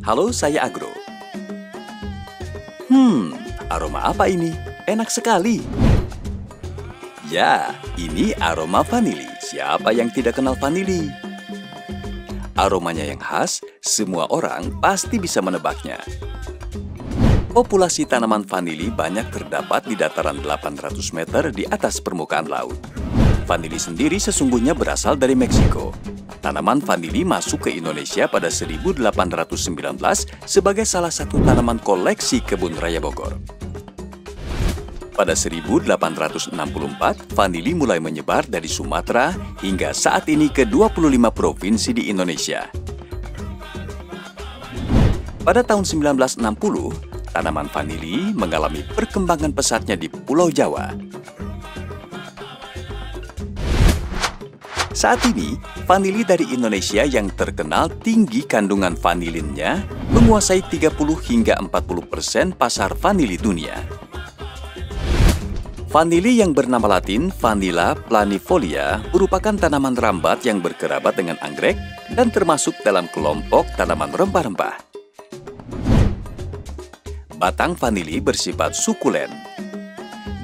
Halo, saya Agro. Aroma apa ini? Enak sekali. Ya, ini aroma vanili. Siapa yang tidak kenal vanili? Aromanya yang khas, semua orang pasti bisa menebaknya. Populasi tanaman vanili banyak terdapat di dataran 800 meter di atas permukaan laut. Vanili sendiri sesungguhnya berasal dari Meksiko. Tanaman vanili masuk ke Indonesia pada 1819 sebagai salah satu tanaman koleksi Kebun Raya Bogor. Pada 1864, vanili mulai menyebar dari Sumatera hingga saat ini ke 25 provinsi di Indonesia. Pada tahun 1960, tanaman vanili mengalami perkembangan pesatnya di Pulau Jawa. Saat ini, vanili dari Indonesia yang terkenal tinggi kandungan vanilinnya menguasai 30 hingga 40% pasar vanili dunia. Vanili yang bernama latin Vanilla planifolia merupakan tanaman rambat yang berkerabat dengan anggrek dan termasuk dalam kelompok tanaman rempah-rempah. Batang vanili bersifat sukulen.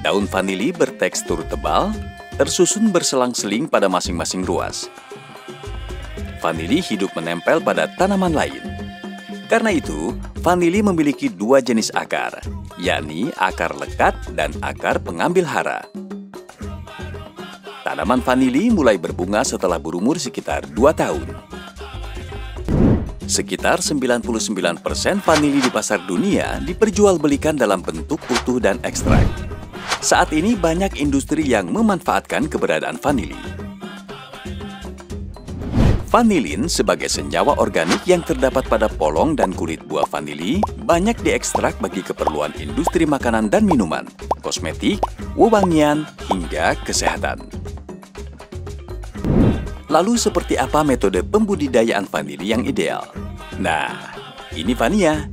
Daun vanili bertekstur tebal, tersusun berselang-seling pada masing-masing ruas. Vanili hidup menempel pada tanaman lain. Karena itu, vanili memiliki dua jenis akar, yakni akar lekat dan akar pengambil hara. Tanaman vanili mulai berbunga setelah berumur sekitar 2 tahun. Sekitar 99% vanili di pasar dunia diperjualbelikan dalam bentuk utuh dan ekstrak. Saat ini banyak industri yang memanfaatkan keberadaan vanili. Vanilin sebagai senyawa organik yang terdapat pada polong dan kulit buah vanili banyak diekstrak bagi keperluan industri makanan dan minuman, kosmetik, wewangian, hingga kesehatan. Lalu seperti apa metode pembudidayaan vanili yang ideal? Nah, ini Vania.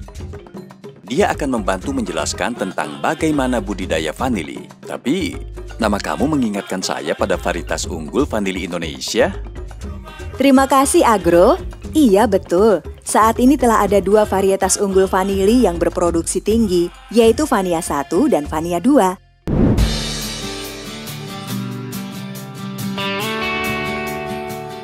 Dia akan membantu menjelaskan tentang bagaimana budidaya vanili. Tapi, nama kamu mengingatkan saya pada varietas unggul vanili Indonesia. Terima kasih, Agro. Iya, betul. Saat ini telah ada 2 varietas unggul vanili yang berproduksi tinggi, yaitu Vania 1 dan Vania 2.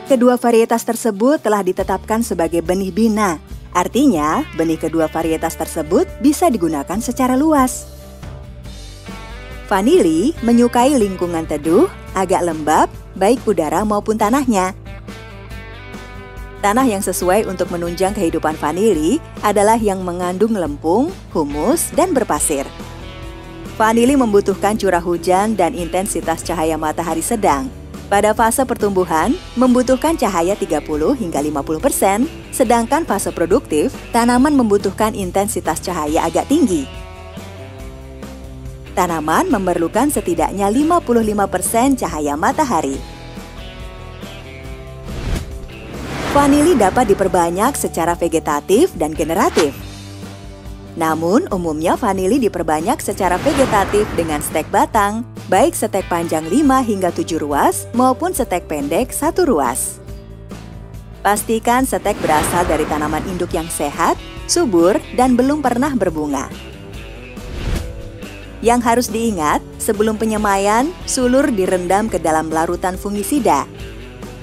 Kedua varietas tersebut telah ditetapkan sebagai benih bina. Artinya, benih kedua varietas tersebut bisa digunakan secara luas. Vanili menyukai lingkungan teduh, agak lembab, baik udara maupun tanahnya. Tanah yang sesuai untuk menunjang kehidupan vanili adalah yang mengandung lempung, humus, dan berpasir. Vanili membutuhkan curah hujan dan intensitas cahaya matahari sedang. Pada fase pertumbuhan, membutuhkan cahaya 30 hingga 50%, sedangkan fase produktif, tanaman membutuhkan intensitas cahaya agak tinggi. Tanaman memerlukan setidaknya 55% cahaya matahari. Vanili dapat diperbanyak secara vegetatif dan generatif. Namun, umumnya vanili diperbanyak secara vegetatif dengan stek batang, baik stek panjang 5 hingga 7 ruas maupun stek pendek 1 ruas. Pastikan stek berasal dari tanaman induk yang sehat, subur, dan belum pernah berbunga. Yang harus diingat, sebelum penyemaian, sulur direndam ke dalam larutan fungisida.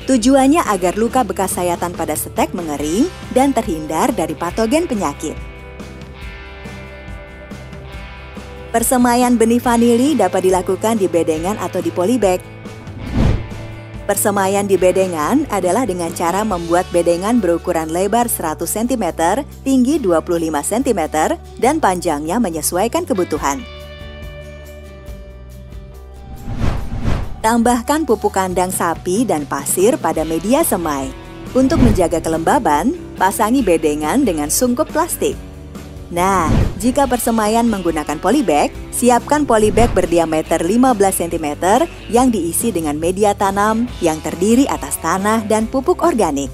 Tujuannya agar luka bekas sayatan pada stek mengering dan terhindar dari patogen penyakit. Persemaian benih vanili dapat dilakukan di bedengan atau di polybag. Persemaian di bedengan adalah dengan cara membuat bedengan berukuran lebar 100 cm, tinggi 25 cm, dan panjangnya menyesuaikan kebutuhan. Tambahkan pupuk kandang sapi dan pasir pada media semai. Untuk menjaga kelembaban, pasangi bedengan dengan sungkup plastik. Nah, jika persemaian menggunakan polybag, siapkan polybag berdiameter 15 cm yang diisi dengan media tanam yang terdiri atas tanah dan pupuk organik.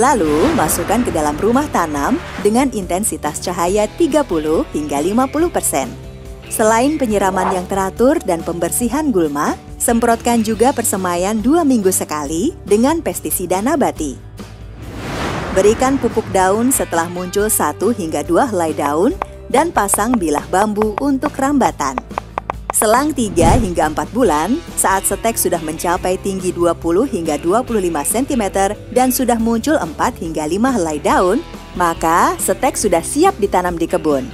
Lalu, masukkan ke dalam rumah tanam dengan intensitas cahaya 30 hingga 50%. Selain penyiraman yang teratur dan pembersihan gulma, semprotkan juga persemaian 2 minggu sekali dengan pestisida nabati. Berikan pupuk daun setelah muncul 1 hingga 2 helai daun dan pasang bilah bambu untuk rambatan. Selang 3 hingga 4 bulan, saat stek sudah mencapai tinggi 20 hingga 25 cm dan sudah muncul 4 hingga 5 helai daun, maka stek sudah siap ditanam di kebun.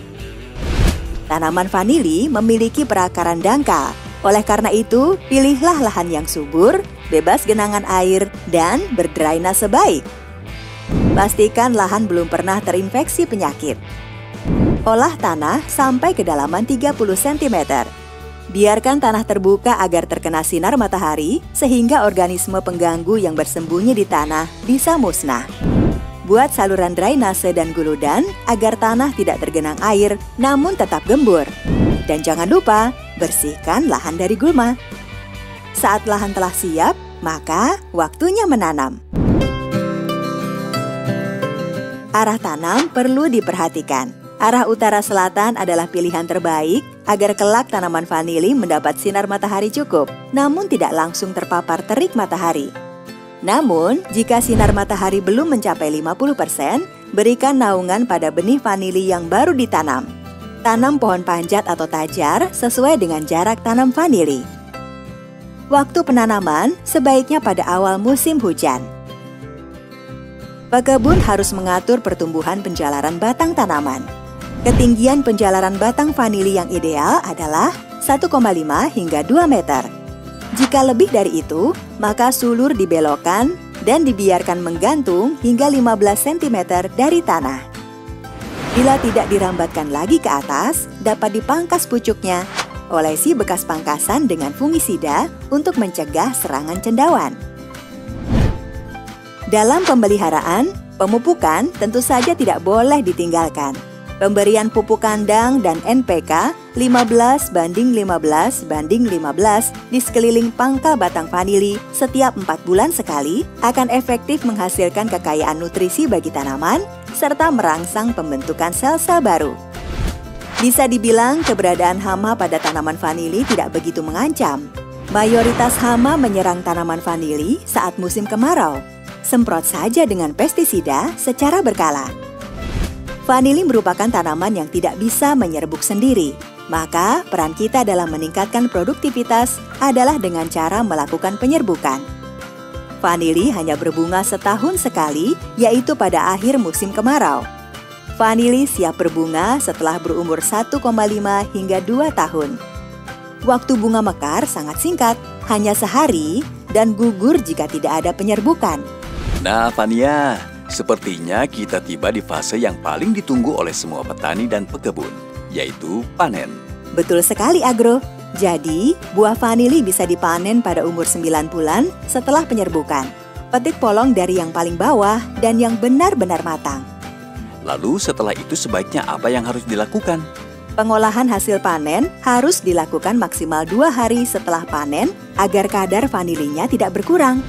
Tanaman vanili memiliki perakaran dangkal. Oleh karena itu, pilihlah lahan yang subur, bebas genangan air, dan berdrainase baik. Pastikan lahan belum pernah terinfeksi penyakit. Olah tanah sampai kedalaman 30 cm. Biarkan tanah terbuka agar terkena sinar matahari, sehingga organisme pengganggu yang bersembunyi di tanah bisa musnah. Buat saluran drainase dan guludan agar tanah tidak tergenang air namun tetap gembur. Dan jangan lupa, bersihkan lahan dari gulma. Saat lahan telah siap, maka waktunya menanam. Arah tanam perlu diperhatikan. Arah utara-selatan adalah pilihan terbaik agar kelak tanaman vanili mendapat sinar matahari cukup, namun tidak langsung terpapar terik matahari. Namun, jika sinar matahari belum mencapai 50%, berikan naungan pada benih vanili yang baru ditanam. Tanam pohon panjat atau tajar sesuai dengan jarak tanam vanili. Waktu penanaman sebaiknya pada awal musim hujan. Pekebun harus mengatur pertumbuhan penjalaran batang tanaman. Ketinggian penjalaran batang vanili yang ideal adalah 1,5 hingga 2 meter. Jika lebih dari itu, maka sulur dibelokkan dan dibiarkan menggantung hingga 15 cm dari tanah. Bila tidak dirambatkan lagi ke atas, dapat dipangkas pucuknya. Olesi bekas pangkasan dengan fungisida untuk mencegah serangan cendawan. Dalam pemeliharaan, pemupukan tentu saja tidak boleh ditinggalkan. Pemberian pupuk kandang dan NPK 15:15:15 di sekeliling pangkal batang vanili setiap 4 bulan sekali akan efektif menghasilkan kekayaan nutrisi bagi tanaman serta merangsang pembentukan sel-sel baru. Bisa dibilang keberadaan hama pada tanaman vanili tidak begitu mengancam. Mayoritas hama menyerang tanaman vanili saat musim kemarau. Semprot saja dengan pestisida secara berkala. Vanili merupakan tanaman yang tidak bisa menyerbuk sendiri, maka peran kita dalam meningkatkan produktivitas adalah dengan cara melakukan penyerbukan. Vanili hanya berbunga setahun sekali, yaitu pada akhir musim kemarau. Vanili siap berbunga setelah berumur 1,5 hingga 2 tahun. Waktu bunga mekar sangat singkat, hanya sehari, dan gugur jika tidak ada penyerbukan. Nah, Fania, sepertinya kita tiba di fase yang paling ditunggu oleh semua petani dan pekebun, yaitu panen. Betul sekali, Agro. Jadi, buah vanili bisa dipanen pada umur 9 bulan setelah penyerbukan. Petik polong dari yang paling bawah dan yang benar-benar matang. Lalu setelah itu sebaiknya apa yang harus dilakukan? Pengolahan hasil panen harus dilakukan maksimal 2 hari setelah panen agar kadar vanilinya tidak berkurang.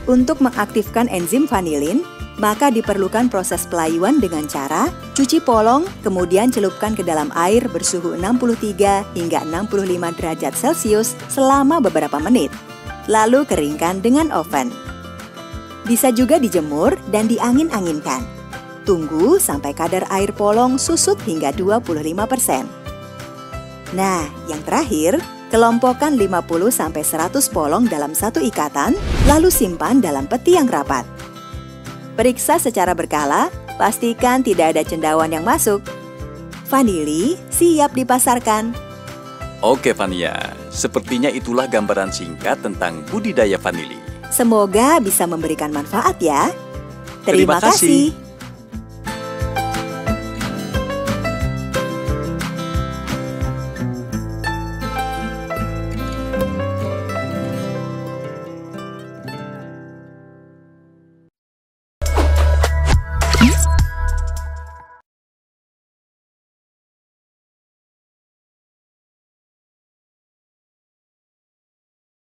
Untuk mengaktifkan enzim vanilin, maka diperlukan proses pelayuan dengan cara cuci polong, kemudian celupkan ke dalam air bersuhu 63 hingga 65 derajat Celcius selama beberapa menit. Lalu keringkan dengan oven. Bisa juga dijemur dan diangin-anginkan. Tunggu sampai kadar air polong susut hingga 25%. Nah, yang terakhir, kelompokkan 50-100 polong dalam satu ikatan, lalu simpan dalam peti yang rapat. Periksa secara berkala, pastikan tidak ada cendawan yang masuk. Vanili siap dipasarkan. Oke, Fania, sepertinya itulah gambaran singkat tentang budidaya vanili. Semoga bisa memberikan manfaat ya. Terima kasih.